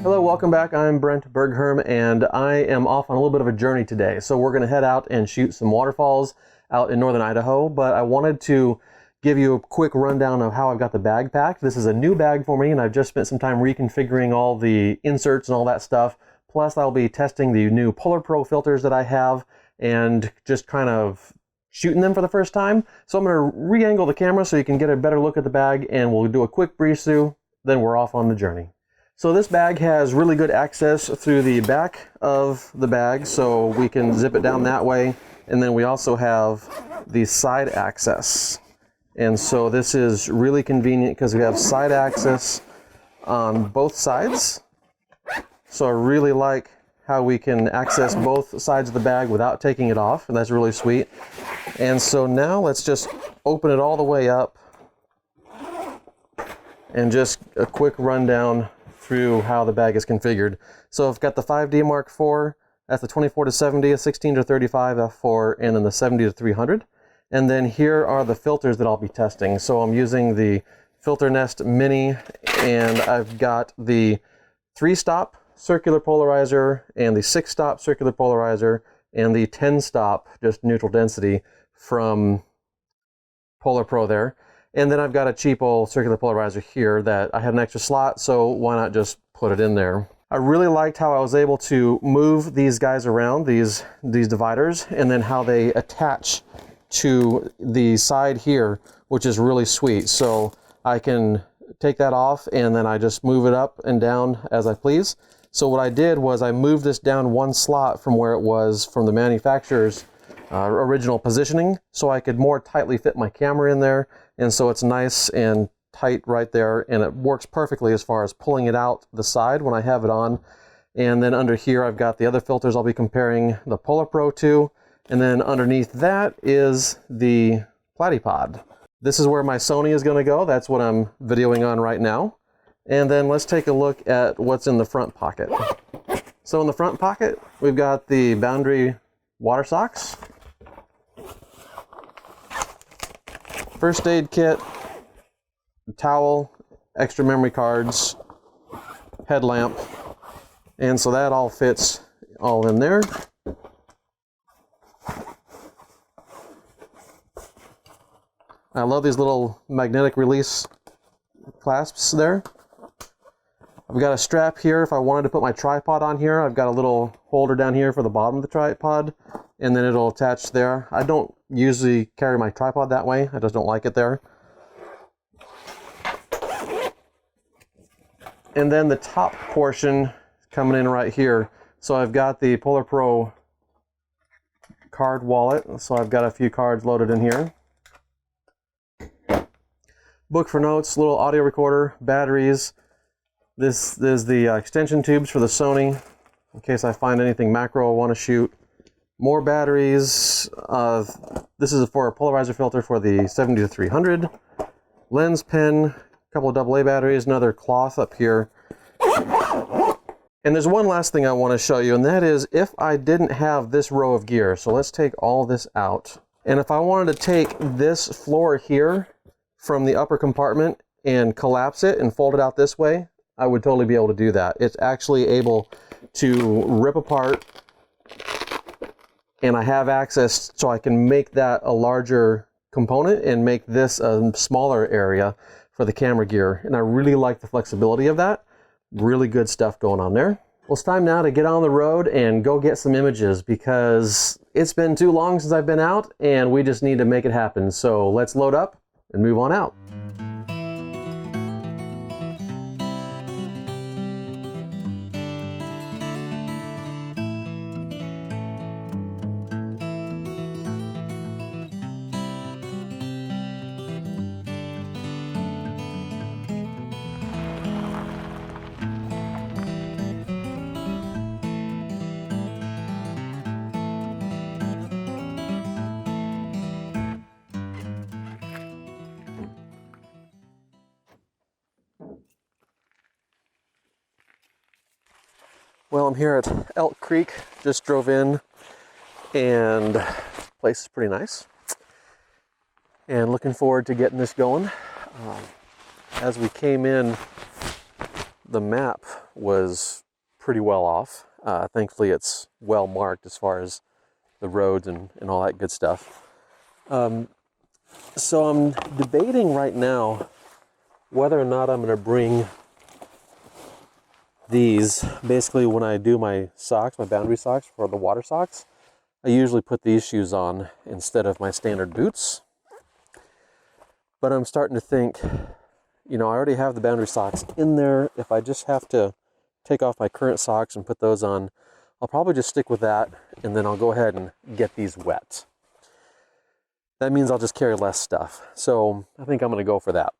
Hello, welcome back. I'm Brent Bergherm, and I am off on a little bit of a journey today. So we're going to head out and shoot some waterfalls out in northern Idaho, but I wanted to give you a quick rundown of how I've got the bag packed. This is a new bag for me, and I've just spent some time reconfiguring all the inserts and all that stuff. Plus, I'll be testing the new Polar Pro filters that I have and just kind of shooting them for the first time. So I'm going to re-angle the camera so you can get a better look at the bag, and we'll do a quick breeze through, then we're off on the journey. So this bag has really good access through the back of the bag, so we can zip it down that way, and then we also have the side access. And so this is really convenient because we have side access on both sides. So I really like how we can access both sides of the bag without taking it off, and that's really sweet. And so now let's just open it all the way up and just a quick rundown through how the bag is configured. So I've got the 5D Mark IV, that's the 24 to 70, a 16 to 35 f4, and then the 70 to 300. And then here are the filters that I'll be testing. So I'm using the Filter Nest Mini, and I've got the 3-stop circular polarizer and the 6-stop circular polarizer and the 10-stop just neutral density from Polar Pro there. And then I've got a cheapo circular polarizer here that I had an extra slot, so why not just put it in there. I really liked how I was able to move these guys around, these dividers, and then how they attach to the side here, which is really sweet. So I can take that off and then I just move it up and down as I please. So what I did was I moved this down one slot from where it was from the manufacturer's original positioning, so I could more tightly fit my camera in there. And so it's nice and tight right there, and it works perfectly as far as pulling it out the side when I have it on. And then under here I've got the other filters I'll be comparing the Polar Pro to, and then underneath that is the Platypod. This is where my Sony is going to go. That's what I'm videoing on right now. And then let's take a look at what's in the front pocket. So in the front pocket we've got the Boundary water socks, first aid kit, towel, extra memory cards, headlamp, and so that all fits all in there. I love these little magnetic release clasps there. I've got a strap here if I wanted to put my tripod on here. I've got a little holder down here for the bottom of the tripod, and then it'll attach there. I don't usually carry my tripod that way. I just don't like it there. And then the top portion coming in right here. So I've got the Polar Pro card wallet. So I've got a few cards loaded in here. Book for notes, little audio recorder, batteries. This is the extension tubes for the Sony, in case I find anything macro I want to shoot. More batteries. This is for a polarizer filter for the 70 to 300. Lens pen, a couple of AA batteries, another cloth up here. And there's one last thing I want to show you, and that is if I didn't have this row of gear. So let's take all this out. And if I wanted to take this floor here from the upper compartment and collapse it and fold it out this way, I would totally be able to do that. It's actually able to rip apart, and I have access so I can make that a larger component and make this a smaller area for the camera gear. And I really like the flexibility of that. Really good stuff going on there. Well, it's time now to get on the road and go get some images, because it's been too long since I've been out and we just need to make it happen. So let's load up and move on out. Well, I'm here at Elk Creek, just drove in, and the place is pretty nice. And looking forward to getting this going. As we came in, the map was pretty well off. Thankfully it's well marked as far as the roads and all that good stuff. So I'm debating right now whether or not I'm going to bring these. Basically, when I do my socks, my boundary socks for the water socks, I usually put these shoes on instead of my standard boots. But I'm starting to think, you know, I already have the boundary socks in there. If I just have to take off my current socks and put those on, I'll probably just stick with that, and then I'll go ahead and get these wet. That means I'll just carry less stuff. So I think I'm going to go for that.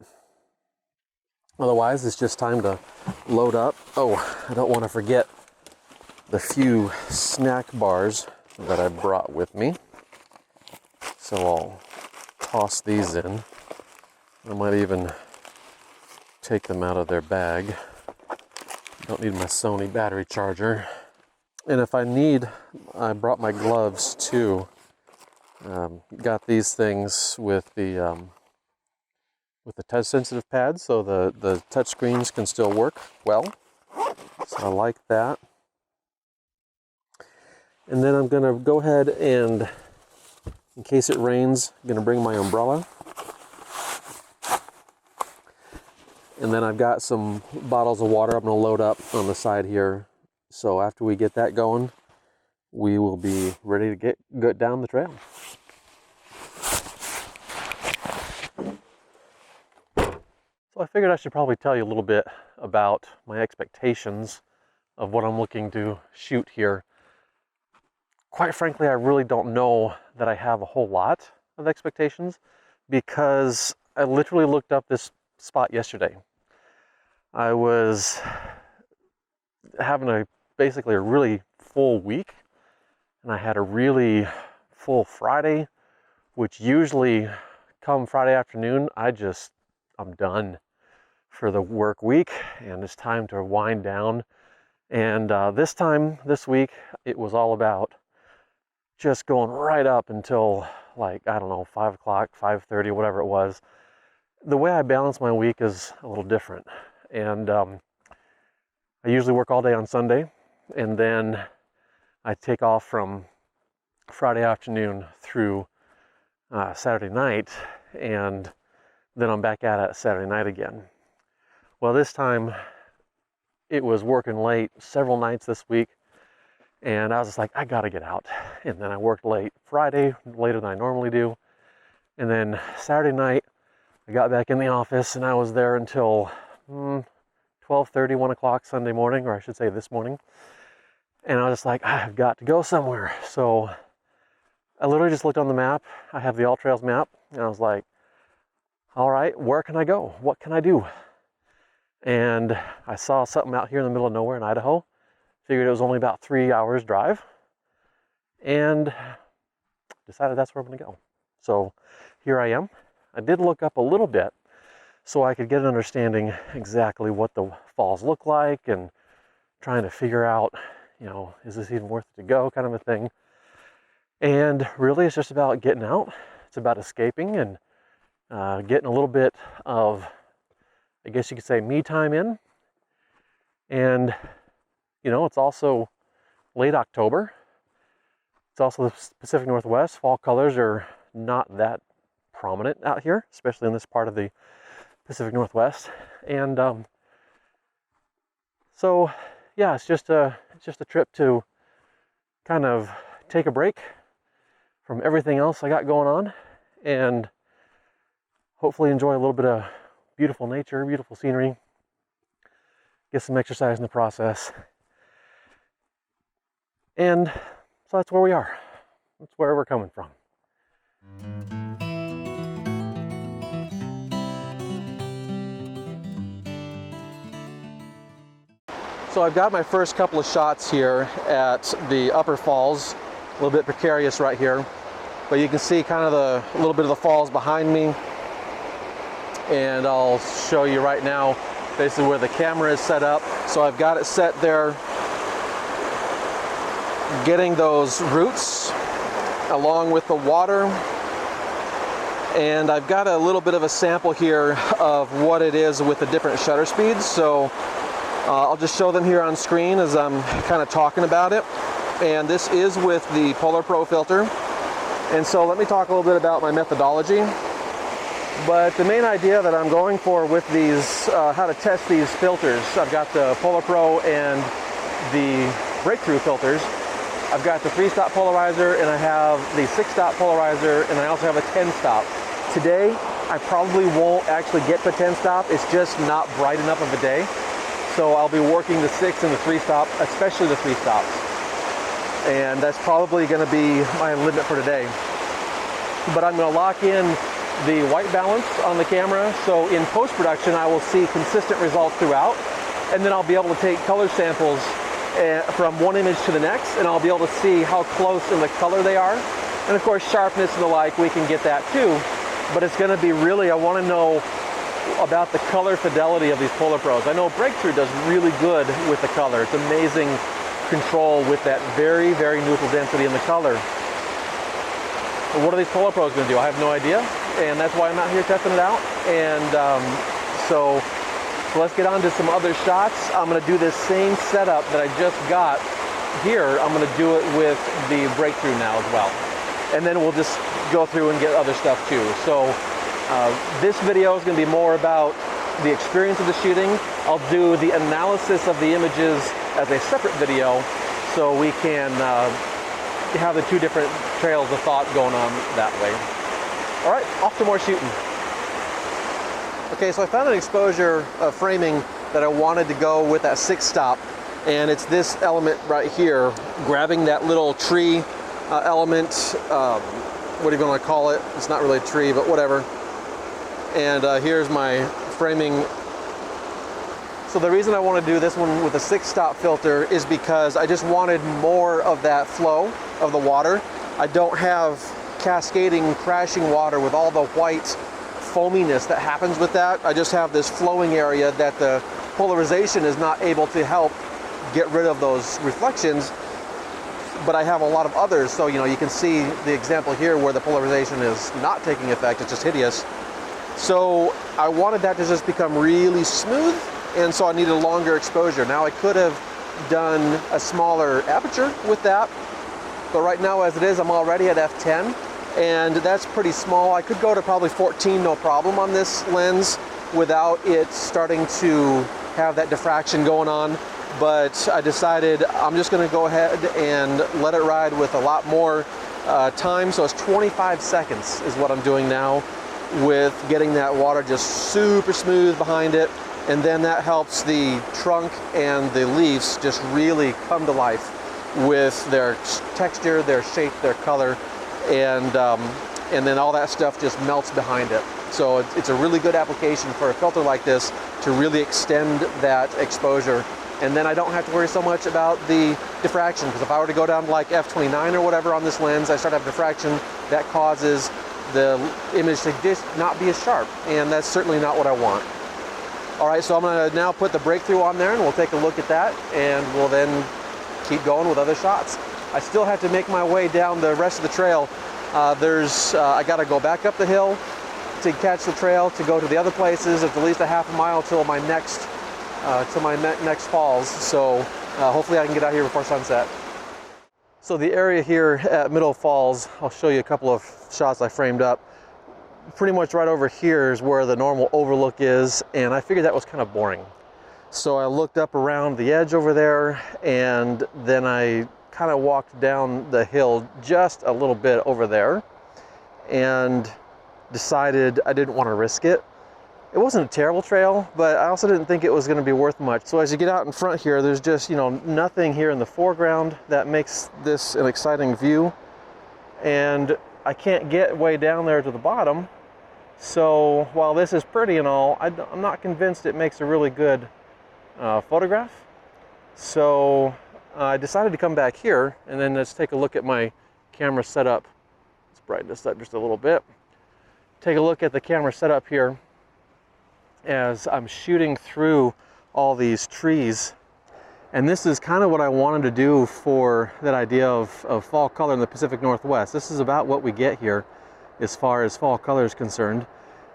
Otherwise, it's just time to load up. Oh, I don't want to forget the few snack bars that I brought with me. So I'll toss these in. I might even take them out of their bag. Don't need my Sony battery charger. And if I need, I brought my gloves too. Got these things with the touch sensitive pads, so the touch screens can still work well. So I like that. And then I'm gonna go ahead and, in case it rains, I'm gonna bring my umbrella. And then I've got some bottles of water I'm gonna load up on the side here. So after we get that going, we will be ready to get down the trail. So I figured I should probably tell you a little bit about my expectations of what I'm looking to shoot here. Quite frankly, I really don't know that I have a whole lot of expectations, because I literally looked up this spot yesterday. I was having basically a really full week, and I had a really full Friday, which usually come Friday afternoon, I'm done for the work week, and it's time to wind down. And this week, it was all about just going right up until, like, I don't know, 5 o'clock, 5:30, whatever it was. The way I balance my week is a little different. And I usually work all day on Sunday, and then I take off from Friday afternoon through Saturday night, and then I'm back at it Saturday night again. Well, this time it was working late several nights this week, and I was just like, I gotta get out. And then I worked late Friday, later than I normally do. And then Saturday night, I got back in the office, and I was there until 12:30, 1 o'clock Sunday morning, or I should say this morning. And I was just like, I've got to go somewhere. So I literally just looked on the map. I have the All Trails map, and I was like, all right, where can I go? What can I do? And I saw something out here in the middle of nowhere in Idaho. Figured it was only about 3 hours drive, and decided that's where I'm gonna go. So here I am. I did look up a little bit so I could get an understanding exactly what the falls look like, and trying to figure out, you know, is this even worth it to go, kind of a thing. And really, it's just about getting out. It's about escaping and getting a little bit of, I guess you could say, me time in. And, you know, it's also late October. It's also the Pacific Northwest. Fall colors are not that prominent out here, especially in this part of the Pacific Northwest. And so, yeah, it's just a trip to kind of take a break from everything else I got going on, and hopefully enjoy a little bit of beautiful nature, beautiful scenery, get some exercise in the process. And so that's where we are. That's where we're coming from. So I've got my first couple of shots here at the upper falls. A little bit precarious right here, but you can see kind of a little bit of the falls behind me. And I'll show you right now basically where the camera is set up. So I've got it set there, getting those roots along with the water. And I've got a little bit of a sample here of what it is with the different shutter speeds. So I'll just show them here on screen as I'm kind of talking about it. And this is with the Polar Pro filter. And so let me talk a little bit about my methodology. But the main idea that I'm going for with these, how to test these filters, I've got the Polar Pro and the Breakthrough filters. I've got the 3-stop polarizer, and I have the 6-stop polarizer, and I also have a 10-stop. Today, I probably won't actually get the 10-stop. It's just not bright enough of a day. So I'll be working the 6 and the 3-stop, especially the 3-stops. And that's probably going to be my limit for today. But I'm going to lock in the white balance on the camera, so in post-production I will see consistent results throughout, and then I'll be able to take color samples from one image to the next, and I'll be able to see how close in the color they are. And of course sharpness and the like, we can get that too, but it's going to be really, I want to know about the color fidelity of these Polar Pros. I know Breakthrough does really good with the color. It's amazing control with that very, very neutral density in the color. But what are these Polar Pros going to do? I have no idea, and that's why I'm out here testing it out. And so let's get on to some other shots. I'm going to do this same setup that I just got here. I'm going to do it with the Breakthrough now as well. And then we'll just go through and get other stuff too. So this video is going to be more about the experience of the shooting. I'll do the analysis of the images as a separate video, so we can have the two different trails of thought going on that way. All right, off to more shooting. Okay, so I found an exposure framing that I wanted to go with that 6-stop, and it's this element right here, grabbing that little tree element, what do you want to call it? It's not really a tree, but whatever. And here's my framing. So the reason I want to do this one with a 6-stop filter is because I just wanted more of that flow of the water. I don't have cascading, crashing water with all the white foaminess that happens with that. I just have this flowing area that the polarization is not able to help get rid of those reflections, but I have a lot of others. So, you know, you can see the example here where the polarization is not taking effect. It's just hideous. So I wanted that to just become really smooth, and so I needed a longer exposure. Now I could have done a smaller aperture with that, but right now as it is, I'm already at f10, and that's pretty small. I could go to probably 14, no problem on this lens without it starting to have that diffraction going on, but I decided I'm just going to go ahead and let it ride with a lot more time. So it's 25 seconds is what I'm doing now, with getting that water just super smooth behind it, and then that helps the trunk and the leaves just really come to life with their texture, their shape, their color, and then all that stuff just melts behind it. So it's a really good application for a filter like this to really extend that exposure, and then I don't have to worry so much about the diffraction, because if I were to go down to like f29 or whatever on this lens, I start to have diffraction that causes the image to just not be as sharp, and that's certainly not what I want. All right, so I'm going to now put the Breakthrough on there, and we'll take a look at that, and we'll then keep going with other shots. I still have to make my way down the rest of the trail. I got to go back up the hill to catch the trail to go to the other places. It's at least a half a mile till my next falls. So hopefully I can get out here before sunset. So the area here at Middle Falls, I'll show you a couple of shots I framed up. Pretty much right over here is where the normal overlook is, and I figured that was kind of boring. So I looked up around the edge over there, and then I kind of walked down the hill just a little bit over there and decided I didn't want to risk it. It wasn't a terrible trail, but I also didn't think it was going to be worth much. So as you get out in front here, there's just, you know, nothing here in the foreground that makes this an exciting view. And I can't get way down there to the bottom. So while this is pretty and all, I'm not convinced it makes a really good photograph. So I decided to come back here, and then let's take a look at my camera setup. Let's brighten this up just a little bit. Take a look at the camera setup here as I'm shooting through all these trees. And this is kind of what I wanted to do for that idea of fall color in the Pacific Northwest. This is about what we get here as far as fall color is concerned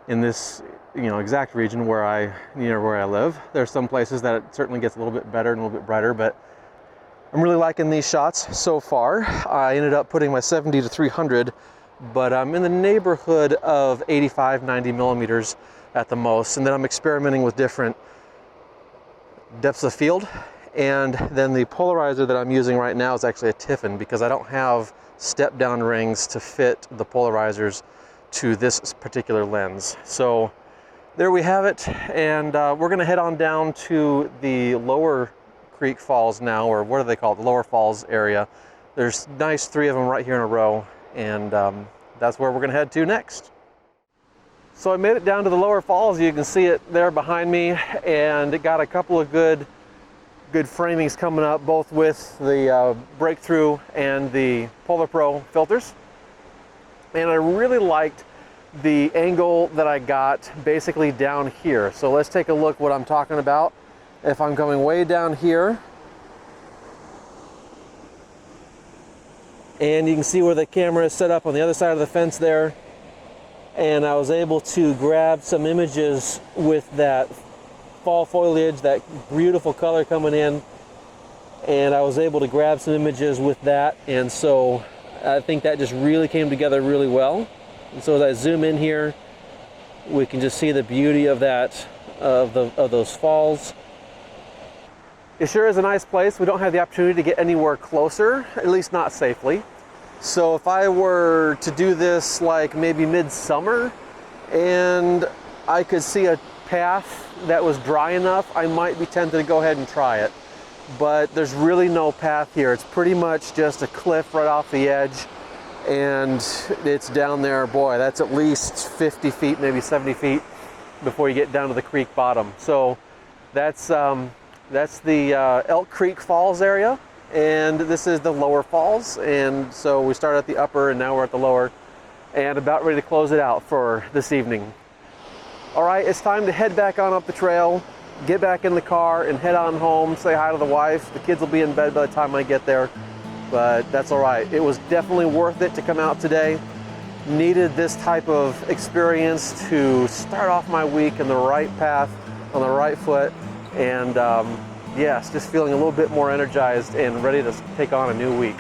in this exact region where I live. There's some places that it certainly gets a little bit better and a little bit brighter, but I'm really liking these shots so far. I ended up putting my 70 to 300, but I'm in the neighborhood of 85, 90 millimeters at the most. And then I'm experimenting with different depths of field. And then the polarizer that I'm using right now is actually a Tiffin, because I don't have step down rings to fit the polarizers to this particular lens. So there we have it. And we're gonna head on down to the Lower Creek Falls now, or what do they call it, the Lower Falls area. There's nice 3 of them right here in a row, and that's where we're gonna head to next. So I made it down to the Lower Falls. You can see it there behind me, and it got a couple of good framings coming up, both with the Breakthrough and the Polar Pro filters. And I really liked the angle that I got basically down here. So let's take a look what I'm talking about. If I'm going way down here, and you can see where the camera is set up on the other side of the fence there, and I was able to grab some images with that fall foliage, that beautiful color coming in, and I was able to grab some images with that, and so I think that just really came together really well. And so as I zoom in here, we can just see the beauty of that, of those falls. It sure is a nice place. We don't have the opportunity to get anywhere closer, at least not safely. So if I were to do this like maybe midsummer and I could see a path that was dry enough, I might be tempted to go ahead and try it. But there's really no path here. It's pretty much just a cliff right off the edge, and it's down there. Boy, that's at least 50 feet, maybe 70 feet before you get down to the creek bottom. So that's the Elk Creek Falls area, and this is the Lower Falls. And so we started at the upper and now we're at the lower, and about ready to close it out for this evening. All right, it's time to head back on up the trail, get back in the car and head on home, say hi to the wife. The kids will be in bed by the time I get there, but that's all right. It was definitely worth it to come out today. Needed this type of experience to start off my week in the right path, on the right foot. And yes, just feeling a little bit more energized and ready to take on a new week.